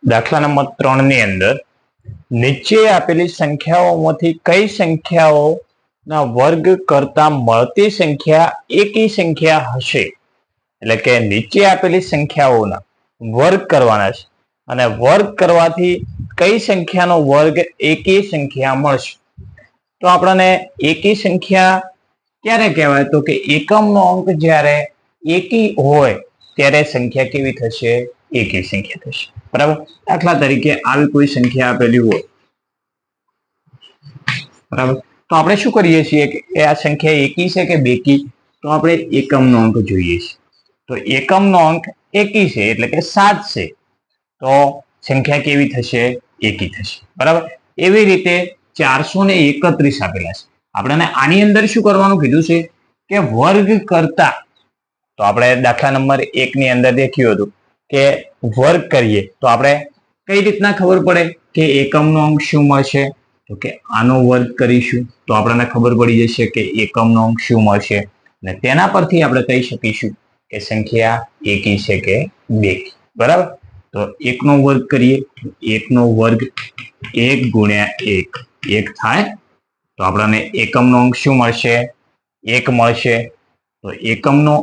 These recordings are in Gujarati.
દાખલા નંબર 3 ની અંદર નીચે આપેલી સંખ્યાઓમાંથી કઈ સંખ્યાઓના વર્ગ કરતા મળતી સંખ્યા એકી સંખ્યા હશે? એટલે કે નીચે આપેલી સંખ્યાઓના વર્ગ કરવાના છે અને વર્ગ કરવાથી કઈ સંખ્યાનો વર્ગ એકી સંખ્યા મળશે? તો આપણને એકી સંખ્યા ક્યારે કહેવાય? તો કે એકમનો અંક જ્યારે એકી હોય ત્યારે સંખ્યા કેવી થશે? એકી સંખ્યા થશે. બરાબર. દાખલા તરીકે આવી કોઈ સંખ્યા આપેલી હોય, બરાબર, તો આપણે શું કરીએ છીએ કે આ સંખ્યા એકી છે કે બેકી? તો આપણે એકમનો અંક જોઈએ છીએ. તો એકમનો અંક એકી છે એટલે કે 7 છે, તો સંખ્યા કેવી થશે? એકી થશે. બરાબર. એવી રીતે 431 આપેલા છે. આપણને આની અંદર શું કરવાનું કીધું છે કે વર્ગ કરતા. તો આપણે દાખલા નંબર 1 ની અંદર દેખ્યું હતું કે વર્ગ કરીએ તો આપણે કઈ રીતના ખબર પડે કે એકમનો અંક શું મળશે? તો કે આનો વર્ગ કરીશું તો આપણને ખબર પડી જશે કે એકમનો અંક શું મળશે, અને તેના પરથી આપણે કહી શકીશું કે સંખ્યા એકી છે કે બેકી. બરાબર. તો 1 નો વર્ગ કરીએ, 1 નો વર્ગ 1 ગુણ્યા 1 1 થાય, તો આપણને એકમનો અંક શું મળશે? 1 મળશે. તો એકમનો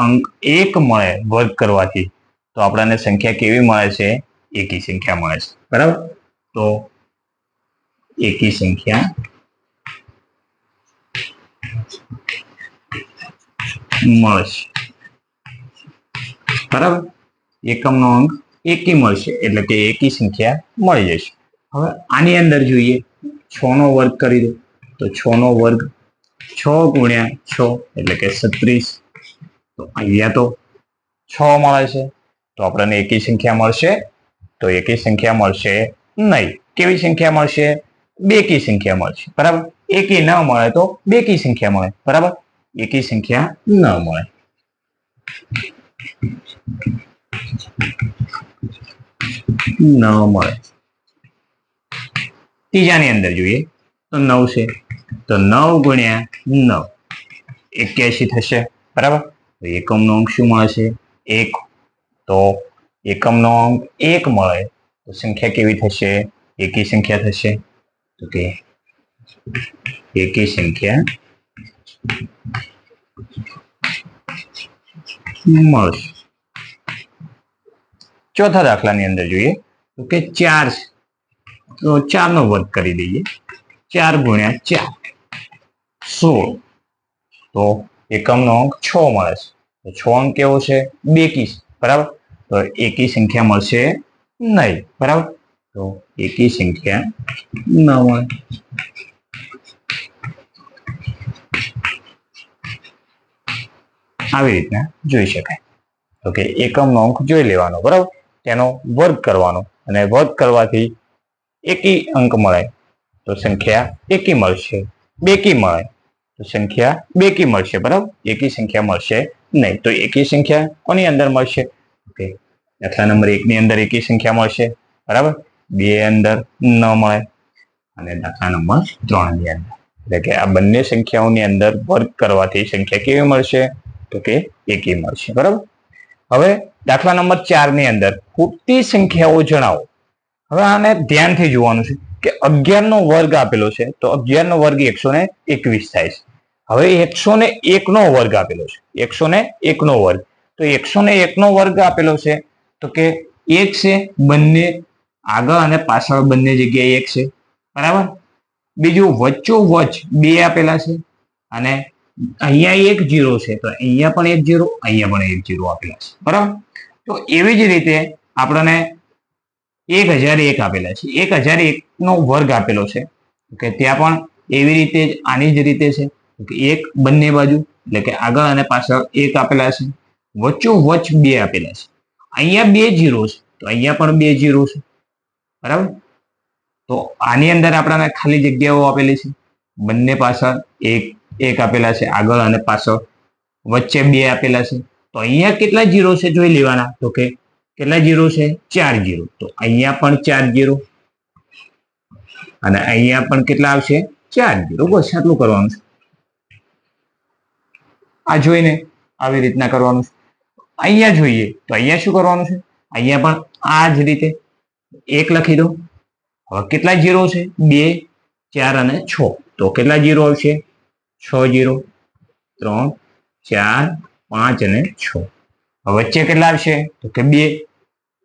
અંક 1 મળે વર્ગ કરવાથી, તો આપણને સંખ્યા કેવી મળે છે? એકી સંખ્યા મળે છે. બરાબર. તો એકી સંખ્યા મળશે. બરાબર. એકમનો અંક એકી મળશે એટલે કે એકી સંખ્યા મળી જશે. હવે આની અંદર જોઈએ, 6 નો વર્ગ કરી દો તો 6 નો વર્ગ 6 ગુણ્યા 6 એટલે કે 36. તો અહીંયા તો 6 મળે છે, તો આપણને એકી સંખ્યા મળશે? તો એકી સંખ્યા મળશે નહીં. કેવી સંખ્યા મળશે? બેકી સંખ્યા મળશે. બરાબર. એકી ન મળે તો બેકી સંખ્યા મળે. બરાબર. એકી સંખ્યા ન મળે. ન મળે. ત્રીજાની અંદર જોઈએ તો 9 છે, તો 9 ગુણ્યા 9 81 થશે. બરાબર. તો એકમનો અંક શું મળે છે? 1. તો એકમનો અંક 1 મળે તો સંખ્યા કેવી થશે? એકી સંખ્યા થશે. તો કે એકી સંખ્યા મળશે. ચોથા દાખલાની અંદર જોઈએ તો કે 4 છે, તો 4 નો વર્ગ કરી દઈએ. 4 ગુણ્યા 4 16. તો એકમનો અંક 6 મળે છે, તો 6 અંક કેવો છે? બેકી છે. બરાબર. તો એકી સંખ્યા મળશે નહીં. બરાબર. તો એકી સંખ્યા ન મળે. આવી રીતના જોઈ શકાય. તો કે એકમનો અંક જોઈ લેવાનો, બરાબર, તેનો વર્ગ કરવાનો અને વર્ગ કરવાથી એકી અંક મળે તો સંખ્યા એકી મળશે. બેકી મળે તો સંખ્યા બેકી મળશે. બરાબર. એકી સંખ્યા મળશે નહીં. તો એકી સંખ્યા કોની અંદર મળશે? ઓકે, દાખલા નંબર 1 ની અંદર એકી સંખ્યા મળશે. બરાબર. 2 અંદર ન મળે, અને દાખલા નંબર 3 ની અંદર, એટલે કે આ બંને સંખ્યાઓની અંદર વર્ગ કરવાથી સંખ્યા કેવી મળશે? તો કે એકી મળશે. બરાબર. હવે દાખલા નંબર 4 ની અંદર ખૂટતી સંખ્યાઓ જણાવો. હવે આને ધ્યાનથી જોવાનું છે કે 11 નો વર્ગ આપેલો છે, તો 11 નો વર્ગ 121 થાય છે. હવે 101 નો વર્ગ આપેલો છે, 101 નો વર્ગ, તો 101 નો વર્ગ આપેલો છે તો કે 1 છે, બંને આગળ અને પાછળ બંને જગ્યાએ 1 છે. બરાબર. બીજું વચ્ચોવચ 2 આપેલા છે, અને અહીંયા 1 0 છે, તો અહીંયા પણ 1 0, અહીંયા પણ 1 0 આપેલા છે. બરાબર. તો એવી જ રીતે આપણને 1001 આપેલા છે, 1001 નો વર્ગ આપેલો છે, કે ત્યાં પણ એવી રીતે જ આની જ રીતે છે કે 1 બંને બાજુ એટલે કે આગળ અને પાછળ 1 આપેલા છે, વચ્ચોવચ 2 આપેલા છે, અહીંયા 2 0 છે, તો અહીંયા પણ 2 0 છે. બરાબર. તો આની અંદર આપણને ખાલી જગ્યાઓ આપેલી છે, બંને પાછળ 1 આપેલા છે, આગળ અને પાછળ વચ્ચે 2 આપેલા છે. તો અહીંયા કેટલા 0 છે જોઈ લેવાના. તો કે કેટલા 0 છે? 4 0. તો અહીંયા પણ 4 0, અને અહીંયા પણ કેટલા આવશે? 4 0. બસ આટલું કરવાનું છે. આ જોઈને આવી રીતના કરવાનું છે. અહીંયા જોઈએ તો અહીંયા શું કરવાનું છે? અહીંયા પણ આ જ રીતે 1 લખી દો. હવે કેટલા 0 છે? 2, 4 અને 6. તો કેટલા 0 આવશે? 6 0, 3, 4, 5 અને 6. હવે વચ્ચે કેટલા આવશે? તો કે 2.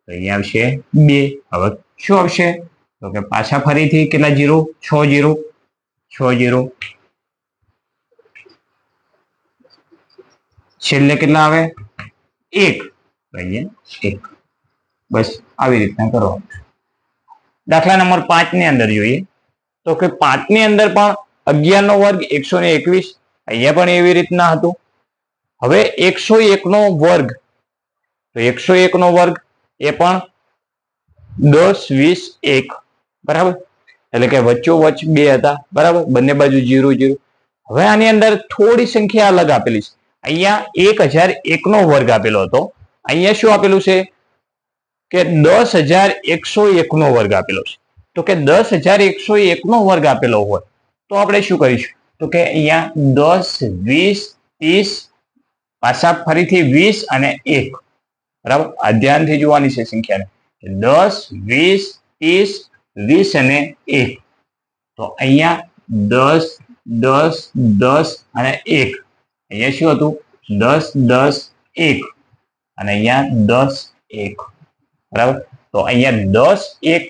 તો અહીંયા આવશે 2. હવે શું આવશે? તો કે પાછા ફરીથી કેટલા 0? 6 0, 6 0. છેલ્લે કેટલા આવે? 1. અહીંયા 1. બસ આવી રીતના કરવાનું. દાખલા નંબર 5 ની અંદર જોઈએ તો કે 5 ની અંદર પણ 11 નો વર્ગ 121. અહીંયા પણ એવી રીતના હતું. હવે 101 નો વર્ગ, તો 101 નો વર્ગ એ પણ 10 20 1, બરાબર. એટલે કે વચ્ચોવચ્ચ 2 હતા, બરાબર, બંને બાજુ 0 0. હવે આની અંદર થોડી સંખ્યા અલગ આપેલી છે. અહીંયા 1001 નો વર્ગ આપેલો હતો. અહીંયા શું આપેલું છે કે 10,101 નો વર્ગ આપેલો છે. તો કે 10,101 નો વર્ગ આપેલો હોય તો આપણે શું કરીશું? તો કે અહીંયા 10 20 30, પાછા ફરીથી 20 અને 1, બરાબર. આ ધ્યાનથી જોવાની છે સંખ્યાને. 10 20 30 20 અને 1. તો અહીંયા 10 10 10 અને 1. અહીંયા શું હતું? 10 10 1 અને અહીંયા 10 1, બરાબર. તો અહીંયા 10 1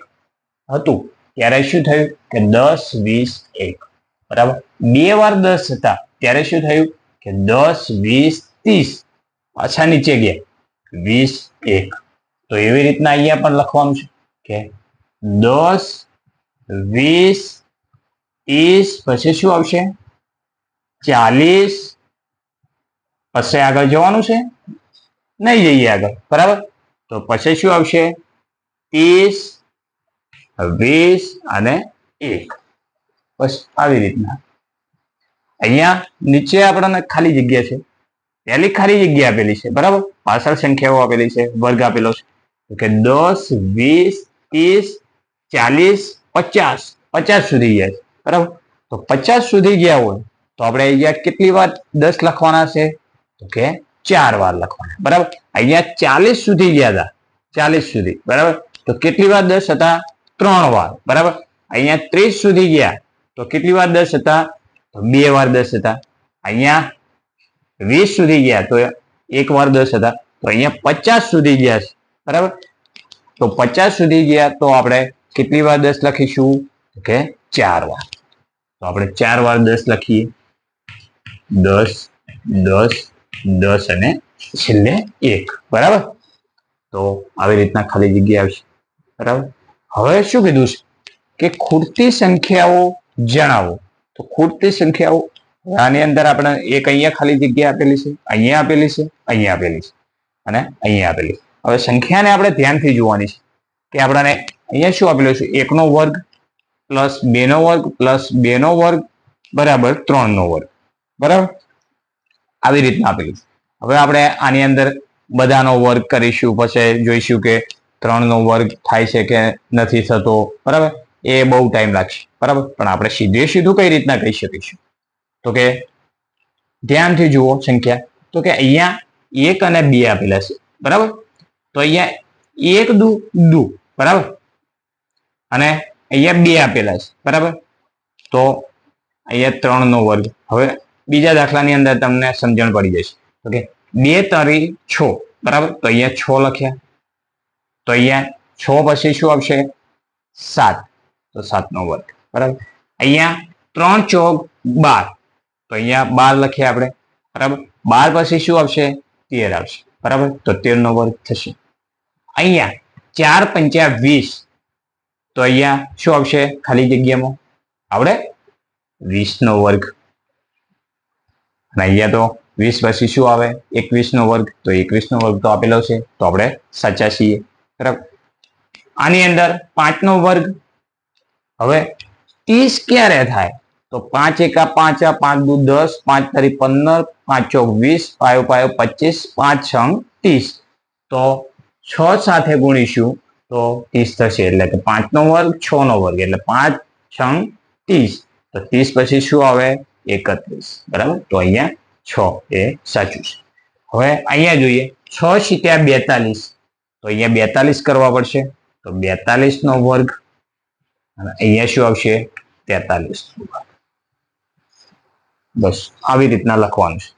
હતું ત્યારે શું થયું કે 10 20 1, બરાબર. 2 વાર 10 હતા ત્યારે શું થયું કે 10 20 30, પાછા નીચે ગયા 20 1. તો એવી રીતના અહીંયા પણ લખવાનું છે કે 10 20 30, પછી શું આવશે? 40. પછી આગળ જવાનું છે? નહીં જઈએ આગળ, બરાબર. તો પછી શું આવશે? 30 20 અને 1. બસ આવી રીતના. અહીંયા નીચે આપણને ખાલી જગ્યા છે. પહેલી ખાલી જગ્યા આપેલી છે, બરાબર. પાછળ સંખ્યાઓ આપેલી છે, વર્ગ આપેલો છે. તો કે 10 20 30 40 50, 50 સુધી ગયા છે, બરાબર. તો 50 સુધી ગયા હોય તો આપણે અહીંયા કેટલી વાર 10 લખવાના છે? તો કે 4 વાર લખવાના, બરાબર. અહીંયા 40 સુધી ગયા હતા, 40 સુધી, બરાબર. તો કેટલી વાર 10 હતા? 3 વાર, બરાબર. અહીંયા 30 સુધી ગયા તો કેટલી વાર 10 હતા? તો 2 વાર 10 હતા. અહીંયા 20 સુધી ગયા તો 1 વાર 10 હતા. તો અહીંયા 50 સુધી ગયા છે, બરાબર. તો 50 સુધી ગયા તો આપણે કેટલી વાર 10 લખીશું? તો કે 4 વાર. તો આપણે 4 વાર 10 લખીએ. 10 10 10 અને છેલ્લે 1, બરાબર. તો આવી રીતના ખાલી જગ્યા આવશે, બરાબર. હવે શું કીધું છે કે ખૂટતી સંખ્યાઓ જણાવો. તો ખૂટતી સંખ્યાઓ આની અંદર આપણે એક અહીંયા ખાલી જગ્યા આપેલી છે, અહીંયા આપેલી છે, અહીંયા આપેલી છે અને અહીંયા આપેલી છે. હવે સંખ્યાને આપણે ધ્યાનથી જોવાની છે કે આપણને અહીંયા શું આપેલું છે? 1 નો વર્ગ પ્લસ 2 નો વર્ગ પ્લસ 2 નો વર્ગ બરાબર 3 નો વર્ગ, બરાબર. આવી રીતના આપેલું છે. હવે આપણે આની અંદર બધાનો વર્ગ કરીશું, પછી જોઈશું કે 3 નો વર્ગ થાય છે કે નથી થતો, બરાબર. એ બહુ ટાઈમ લાગશે, બરાબર. પણ આપણે સીધે સીધું કઈ રીતના કહી શકીશું? તો કે ધ્યાનથી જુઓ સંખ્યા. તો કે અહીંયા 1 અને 2 આપેલા છે, બરાબર. તો અહીંયા 1 દુ, બરાબર, અને અહીંયા 2 આપેલા છે, બરાબર. તો અહીંયા 3 નો વર્ગ. હવે બીજા દાખલાની અંદર તમને સમજણ પડી જશે. ઓકે, 2 તરી 6, બરાબર. તો અહીંયા 6 લખ્યા. તો અહીંયા 6 પછી શું આવશે? 7. તો 7 નો વર્ગ, બરાબર. અહીંયા 3 ચોક 12. તો અહીંયા 12 લખીએ આપણે, બરાબર. 12 પછી શું આવશે? 13 આવશે, બરાબર. તો 13 નો વર્ગ થશે. અહીંયા 4 પંચા 20. તો અહીંયા શું આવશે? ખાલી જગ્યામાં આપણે 20 નો વર્ગ. અને અહીંયા તો 20 પછી શું આવે? 21 નો વર્ગ. તો 21 નો વર્ગ તો આપેલો છે, તો આપણે સાચા છીએ, બરાબર. આની અંદર 5 નો વર્ગ. હવે 30 ક્યારે થાય? તો 5 એકા 5, 5 દુ 10, 5 તરી 15, 5 ચોક 20, 5 5 25, 5 6 30. તો 6 સાથે ગુણીશું તો 30 થશે. એટલે કે 5 નો વર્ગ 6 નો વર્ગ એટલે 5 6 30. તો 30 પછી શું આવે? 31, બરાબર. તો અહીંયા 6 એ સાચું છે. હવે અહીંયા જોઈએ 6 × 42. તો અહીંયા 42 કરવા પડશે. તો 42 નો વર્ગ અને અહીંયા શું આવશે 43 નો વર્ગ. બસ આવી રીતના લખવાનું છે.